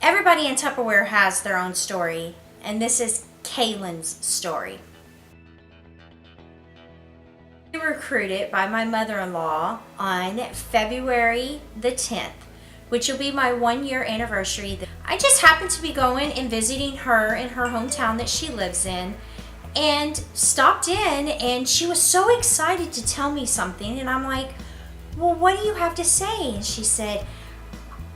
Everybody in Tupperware has their own story, and this is Kaylin's story. I was recruited by my mother-in-law on February the 10th, which will be my 1-year anniversary. I just happened to be going and visiting her in her hometown that she lives in, and stopped in, and she was so excited to tell me something, and I'm like, well, what do you have to say? And she said,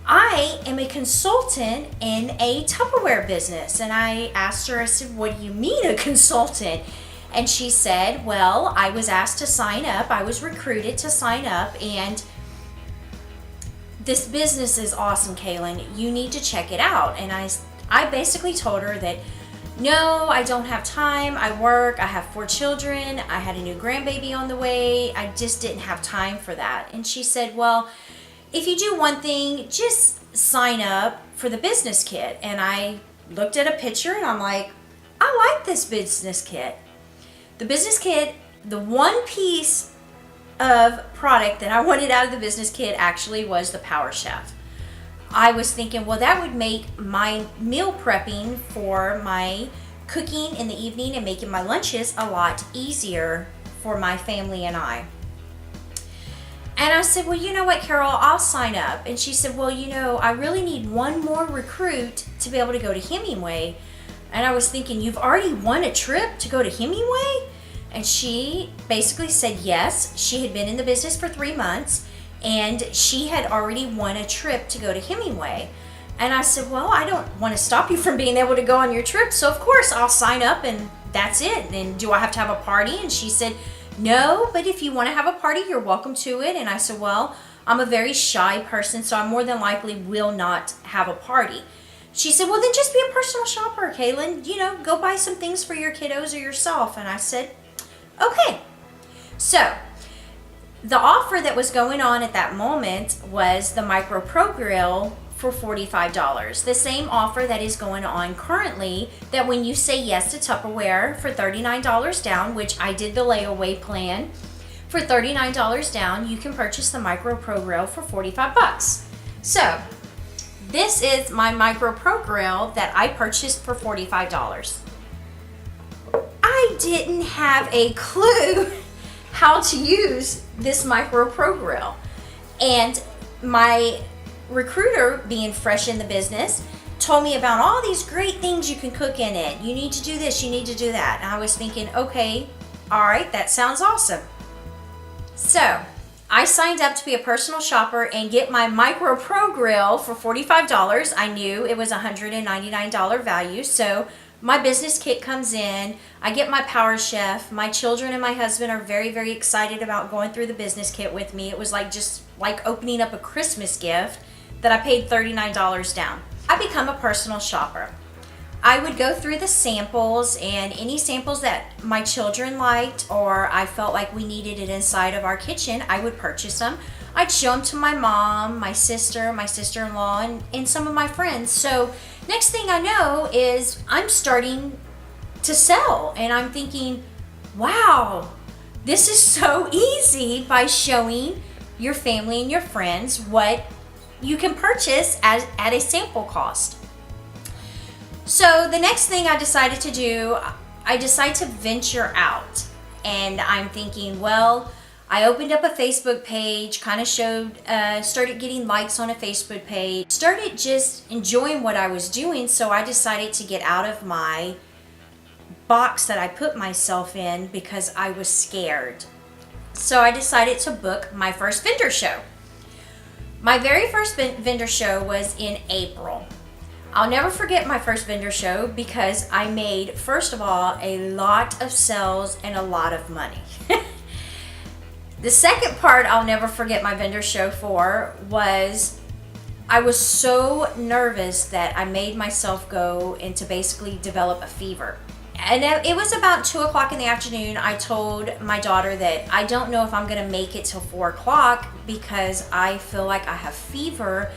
I am a consultant in a Tupperware business. And I asked her, I said, what do you mean a consultant? And she said, well, I was asked to sign up. I was recruited to sign up, and this business is awesome, Kaylin. You need to check it out. And I basically told her that, no, I don't have time. I work. I have 4 children. I had a new grandbaby on the way. I just didn't have time for that. And she said, well, if you do one thing, just sign up for the business kit. And I looked at a picture and I'm like, I like this business kit. The business kit, the one piece of product that I wanted out of the business kit actually was the Power Chef. I was thinking, well, that would make my meal prepping for my cooking in the evening and making my lunches a lot easier for my family and I. And I said, well, you know what, Carol, I'll sign up. And she said, well, you know, I really need one more recruit to be able to go to Hemingway. And I was thinking, you've already won a trip to go to Hemingway? And she basically said yes. She had been in the business for 3 months, and she had already won a trip to go to Hemingway. And I said, well, I don't want to stop you from being able to go on your trip, so of course I'll sign up and that's it. And do I have to have a party? And she said, no, but if you want to have a party, you're welcome to it. And I said, well, I'm a very shy person, so I more than likely will not have a party. She said, well, then just be a personal shopper, Kaylin. You know, go buy some things for your kiddos or yourself. And I said, okay. So the offer that was going on at that moment was the Micro Pro Grill for $45. The same offer that is going on currently, that when you say yes to Tupperware for $39 down, which I did the layaway plan, for $39 down, you can purchase the Micro Pro Grill for 45 bucks. So this is my Micro Pro Grill that I purchased for $45. I didn't have a clue how to use this Micro Pro Grill. And my recruiter, being fresh in the business, told me about all these great things you can cook in it. You need to do this, you need to do that. And I was thinking, okay, all right, that sounds awesome. So I signed up to be a personal shopper and get my Micro Pro Grill for $45. I knew it was a $199 value. So my business kit comes in, I get my Power Chef. My children and my husband are very, very excited about going through the business kit with me. It was like just like opening up a Christmas gift that I paid $39 down. I become a personal shopper. I would go through the samples, and any samples that my children liked or I felt like we needed it inside of our kitchen, I would purchase them. I'd show them to my mom, my sister, my sister-in-law, and some of my friends. So next thing I know is I'm starting to sell, and I'm thinking, wow, this is so easy by showing your family and your friends what you can purchase at a sample cost. So the next thing I decided to do, I decided to venture out, and I'm thinking, well, I opened up a Facebook page, kind of started getting likes on a Facebook page, started just enjoying what I was doing. So I decided to get out of my box that I put myself in because I was scared. So I decided to book my first vendor show. My very first vendor show was in April. I'll never forget my first vendor show because I made, first of all, a lot of sales and a lot of money. The second part I'll never forget my vendor show for was I was so nervous that I made myself go into basically develop a fever. And it was about 2 o'clock in the afternoon. I told my daughter that I don't know if I'm going to make it till 4 o'clock because I feel like I have fever,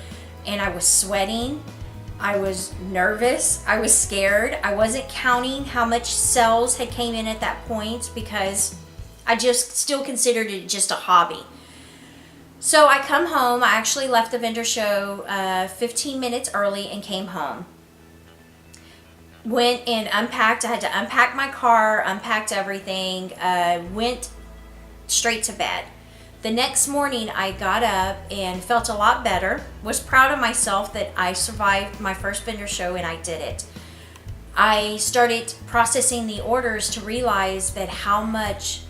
and I was sweating. I was nervous. I was scared. I wasn't counting how much sales had came in at that point because I just still considered it just a hobby. So I come home. I actually left the vendor show 15 minutes early and came home. Went and unpacked. I had to unpack my car, unpacked everything, went straight to bed. The next morning I got up and felt a lot better, was proud of myself that I survived my first vendor show and I did it. I started processing the orders to realize that how much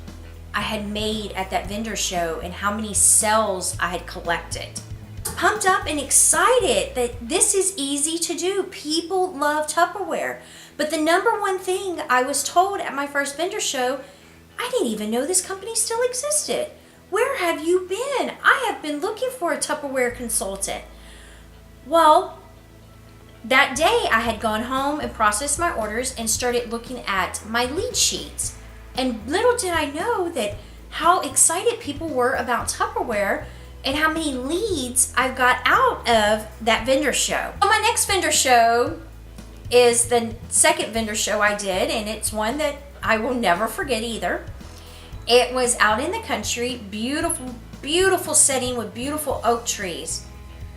I had made at that vendor show and how many sales I had collected. Pumped up and excited that this is easy to do. People love Tupperware. But the number one thing I was told at my first vendor show, I didn't even know this company still existed. Where have you been? I have been looking for a Tupperware consultant. Well, that day I had gone home and processed my orders and started looking at my lead sheets. And little did I know that how excited people were about Tupperware and how many leads I've got out of that vendor show. Well, my next vendor show is the second vendor show I did, and it's one that I will never forget either. It was out in the country, beautiful, beautiful setting with beautiful oak trees.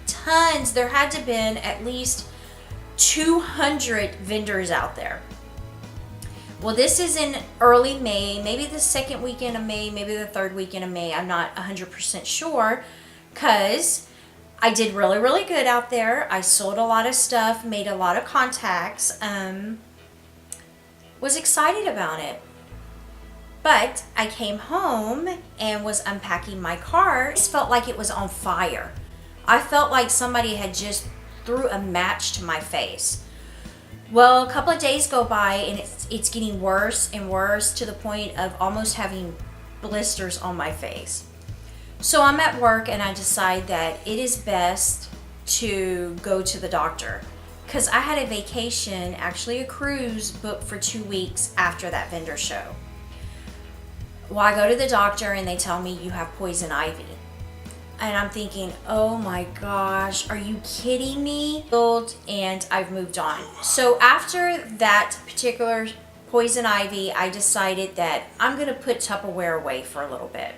Tons, there had to have been at least 200 vendors out there. Well, this is in early May, maybe the second weekend of May, maybe the third weekend of May. I'm not 100% sure because I did really, really good out there. I sold a lot of stuff, made a lot of contacts, was excited about it. But I came home and was unpacking my car. It felt like it was on fire. I felt like somebody had just threw a match to my face. Well, a couple of days go by and it's getting worse and worse to the point of almost having blisters on my face. So I'm at work and I decide that it is best to go to the doctor because I had a vacation, actually a cruise booked for 2 weeks after that vendor show. Well, I go to the doctor and they tell me you have poison ivy. And I'm thinking, oh my gosh, are you kidding me? And I've moved on. So after that particular poison ivy, I decided that I'm gonna put Tupperware away for a little bit.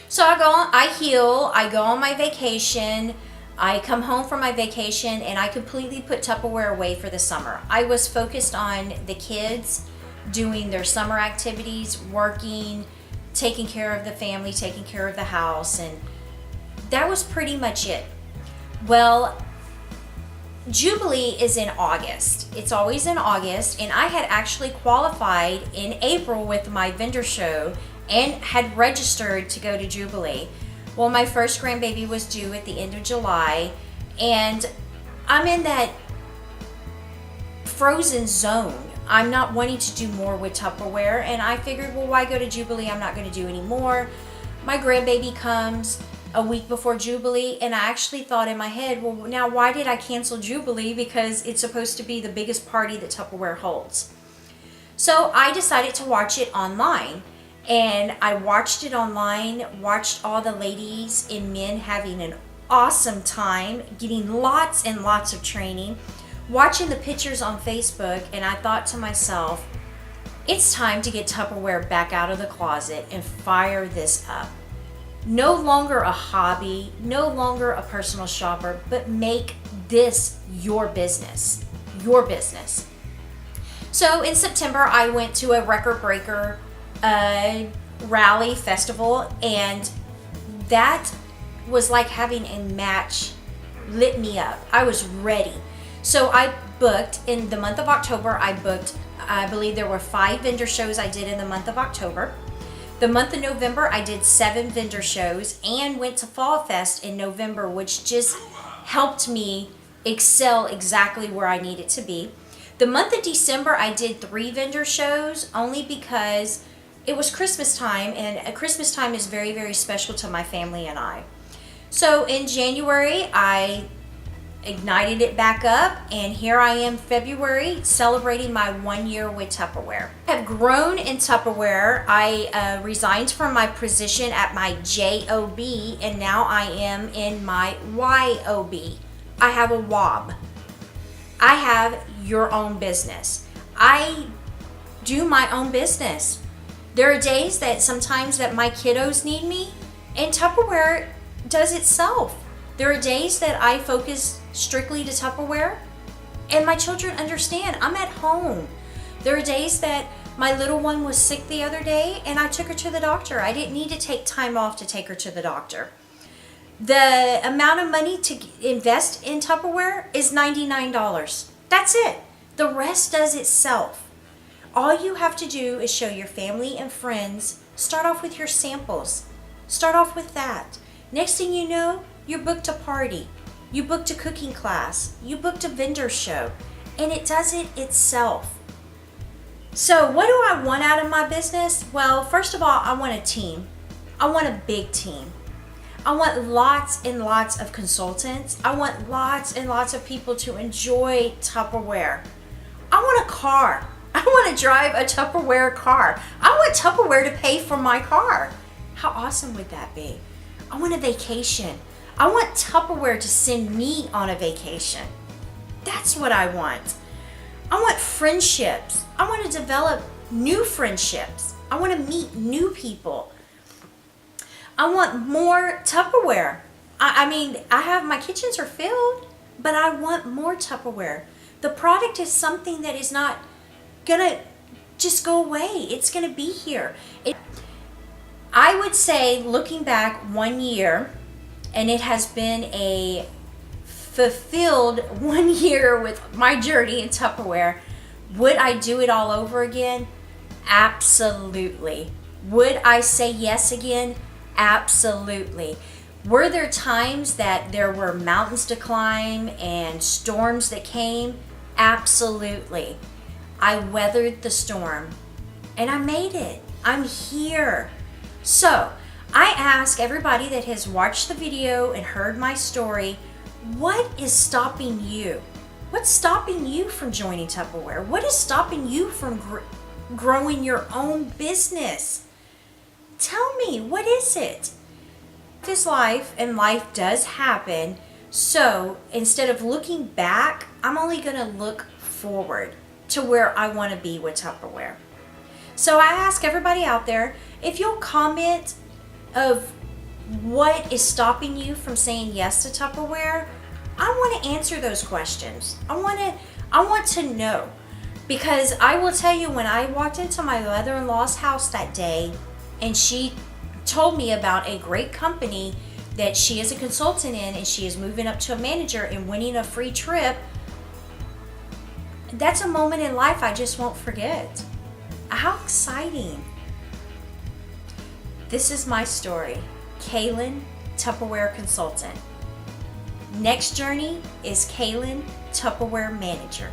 So I heal, I go on my vacation, I come home from my vacation and I completely put Tupperware away for the summer. I was focused on the kids, doing their summer activities, working, taking care of the family, taking care of the house, and that was pretty much it. Well, Jubilee is in August. It's always in August, and I had actually qualified in April with my vendor show and had registered to go to Jubilee. Well, my first grandbaby was due at the end of July, and I'm in that frozen zone. I'm not wanting to do more with Tupperware, and I figured, well, why go to Jubilee? I'm not going to do any more. My grandbaby comes a week before Jubilee, and I actually thought in my head, well, now why did I cancel Jubilee? Because it's supposed to be the biggest party that Tupperware holds. So I decided to watch it online, and I watched it online, watched all the ladies and men having an awesome time, getting lots and lots of training, watching the pictures on Facebook, and I thought to myself, it's time to get Tupperware back out of the closet and fire this up. No longer a hobby, no longer a personal shopper, but make this your business. Your business. So in September, I went to a record breaker rally festival, and that was like having a match lit me up. I was ready. So I booked in the month of October. I believe there were 5 vendor shows I did in the month of October. The month of November, I did 7 vendor shows and went to Fall Fest in November, which just helped me excel exactly where I needed to be. The month of December, I did 3 vendor shows only because it was Christmas time, and Christmas time is very, very special to my family and I. So in January, I ignited it back up, and here I am February celebrating my 1 year with Tupperware. I have grown in Tupperware. I resigned from my position at my JOB, and now I am in my YOB. I have a WOB. I have your own business. I do my own business. There are days that sometimes that my kiddos need me, and Tupperware does itself. There are days that I focus strictly to Tupperware, and my children understand I'm at home. There are days that my little one was sick the other day and I took her to the doctor. I didn't need to take time off to take her to the doctor. The amount of money to invest in Tupperware is $99. That's it. The rest does itself. All you have to do is show your family and friends. Start off with your samples. Start off with that. Next thing you know, you're booked a party. You booked a cooking class. You booked a vendor show. And it does it itself. So what do I want out of my business? Well, first of all, I want a team. I want a big team. I want lots and lots of consultants. I want lots and lots of people to enjoy Tupperware. I want a car. I want to drive a Tupperware car. I want Tupperware to pay for my car. How awesome would that be? I want a vacation. I want Tupperware to send me on a vacation. That's what I want. I want friendships. I want to develop new friendships. I want to meet new people. I want more Tupperware. I mean, my kitchens are filled, but I want more Tupperware. The product is something that is not gonna just go away. It's gonna be here. I would say, looking back 1 year, and it has been a fulfilled 1 year with my journey in Tupperware. Would I do it all over again? Absolutely. Would I say yes again? Absolutely. Were there times that there were mountains to climb and storms that came? Absolutely. I weathered the storm and I made it. I'm here. So I ask everybody that has watched the video and heard my story, what is stopping you? What's stopping you from joining Tupperware? What is stopping you from growing your own business? Tell me, what is it? This life, and life does happen. So instead of looking back, I'm only going to look forward to where I want to be with Tupperware. So I ask everybody out there, if you'll comment of what is stopping you from saying yes to Tupperware, I want to answer those questions. I want to know, because I will tell you, when I walked into my mother-in-law's house that day and she told me about a great company that she is a consultant in and she is moving up to a manager and winning a free trip, that's a moment in life I just won't forget. How exciting. This is my story. Kaylin, Tupperware consultant. Next journey is Kaylin, Tupperware manager.